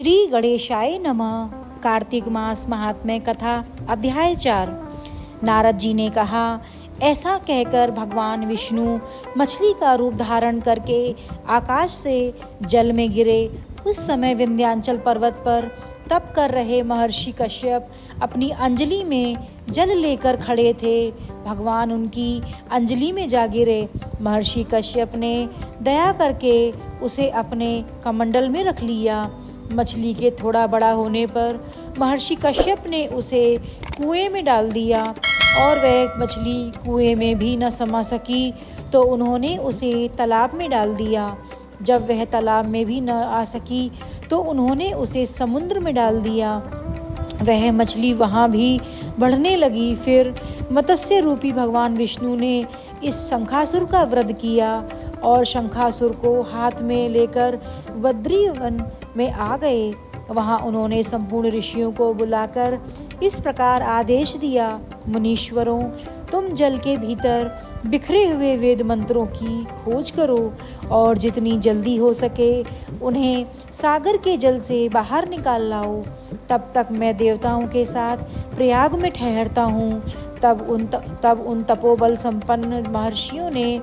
श्री गणेशाय नमः। कार्तिक मास महात्म्य कथा अध्याय 4। नारद जी ने कहा, ऐसा कहकर भगवान विष्णु मछली का रूप धारण करके आकाश से जल में गिरे। उस समय विंध्याचल पर्वत पर तप कर रहे महर्षि कश्यप अपनी अंजलि में जल लेकर खड़े थे। भगवान उनकी अंजलि में जा गिरे। महर्षि कश्यप ने दया करके उसे अपने कमंडल में रख लिया। मछली के थोड़ा बड़ा होने पर महर्षि कश्यप ने उसे कुएं में डाल दिया और वह मछली कुएं में भी न समा सकी तो उन्होंने उसे तालाब में डाल दिया। जब वह तालाब में भी न आ सकी तो उन्होंने उसे समुद्र में डाल दिया। वह मछली वहाँ भी बढ़ने लगी। फिर मत्स्य रूपी भगवान विष्णु ने इस शंखासुर का वध किया और शंखासुर को हाथ में लेकर बद्री वन में आ गए। वहाँ उन्होंने संपूर्ण ऋषियों को बुलाकर इस प्रकार आदेश दिया, मुनीश्वरों, तुम जल के भीतर बिखरे हुए वेद मंत्रों की खोज करो और जितनी जल्दी हो सके उन्हें सागर के जल से बाहर निकाल लाओ। तब तक मैं देवताओं के साथ प्रयाग में ठहरता हूँ। तब उन तपोबल संपन्न महर्षियों ने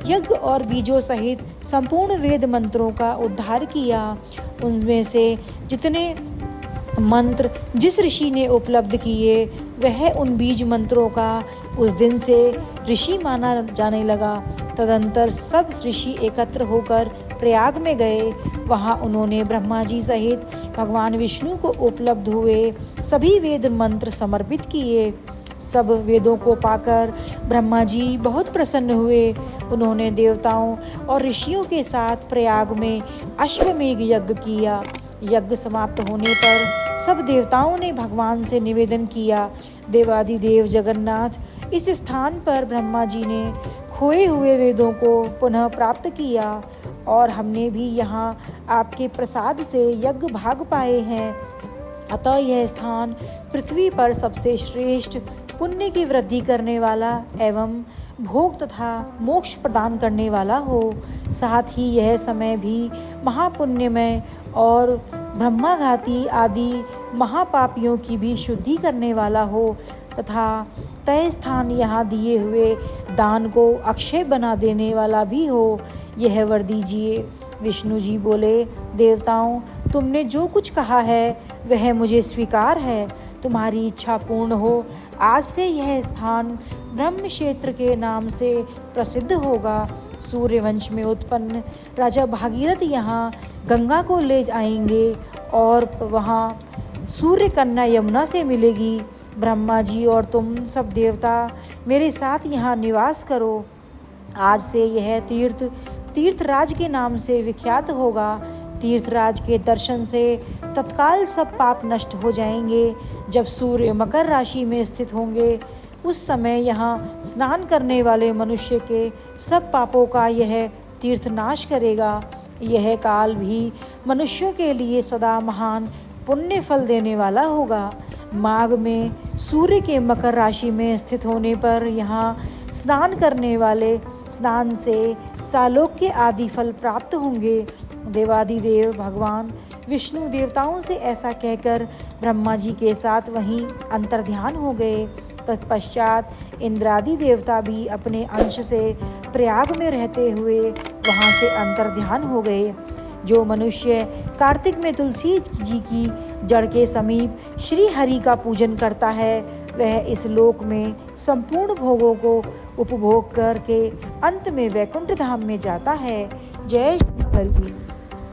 यज्ञ और बीजों सहित संपूर्ण वेद मंत्रों का उद्धार किया। उनमें से जितने मंत्र जिस ऋषि ने उपलब्ध किए वह उन बीज मंत्रों का उस दिन से ऋषि माना जाने लगा। तदंतर सब ऋषि एकत्र होकर प्रयाग में गए। वहाँ उन्होंने ब्रह्मा जी सहित भगवान विष्णु को उपलब्ध हुए सभी वेद मंत्र समर्पित किए। सब वेदों को पाकर ब्रह्मा जी बहुत प्रसन्न हुए। उन्होंने देवताओं और ऋषियों के साथ प्रयाग में अश्वमेघ यज्ञ किया। यज्ञ समाप्त होने पर सब देवताओं ने भगवान से निवेदन किया, देवादिदेव जगन्नाथ, इस स्थान पर ब्रह्मा जी ने खोए हुए वेदों को पुनः प्राप्त किया और हमने भी यहाँ आपके प्रसाद से यज्ञ भाग पाए हैं। अतः यह स्थान पृथ्वी पर सबसे श्रेष्ठ पुण्य की वृद्धि करने वाला एवं भोग तथा मोक्ष प्रदान करने वाला हो। साथ ही यह समय भी महापुण्यमय और ब्रह्माघाती आदि महापापियों की भी शुद्धि करने वाला हो तथा तय स्थान यहाँ दिए हुए दान को अक्षय बना देने वाला भी हो। यह वर दीजिए। विष्णु जी बोले, देवताओं, तुमने जो कुछ कहा है वह मुझे स्वीकार है। तुम्हारी इच्छा पूर्ण हो। आज से यह स्थान ब्रह्म क्षेत्र के नाम से प्रसिद्ध होगा। सूर्यवंश में उत्पन्न राजा भागीरथ यहाँ गंगा को ले आएंगे और वहाँ सूर्य कन्या यमुना से मिलेगी। ब्रह्मा जी और तुम सब देवता मेरे साथ यहाँ निवास करो। आज से यह तीर्थराज के नाम से विख्यात होगा। तीर्थराज के दर्शन से तत्काल सब पाप नष्ट हो जाएंगे। जब सूर्य मकर राशि में स्थित होंगे उस समय यहाँ स्नान करने वाले मनुष्य के सब पापों का यह तीर्थ नाश करेगा। यह काल भी मनुष्यों के लिए सदा महान पुण्य फल देने वाला होगा। माघ में सूर्य के मकर राशि में स्थित होने पर यहाँ स्नान करने वाले स्नान से सालोक्य आदि फल प्राप्त होंगे। देवादिदेव भगवान विष्णु देवताओं से ऐसा कहकर ब्रह्मा जी के साथ वहीं अंतर्ध्यान हो गए। तत्पश्चात इंद्रादि देवता भी अपने अंश से प्रयाग में रहते हुए वहाँ से अंतर्ध्यान हो गए। जो मनुष्य कार्तिक में तुलसी जी की जड़ के समीप श्री हरि का पूजन करता है वह इस लोक में संपूर्ण भोगों को उपभोग करके अंत में वैकुंठ धाम में जाता है। जय श्री हरि।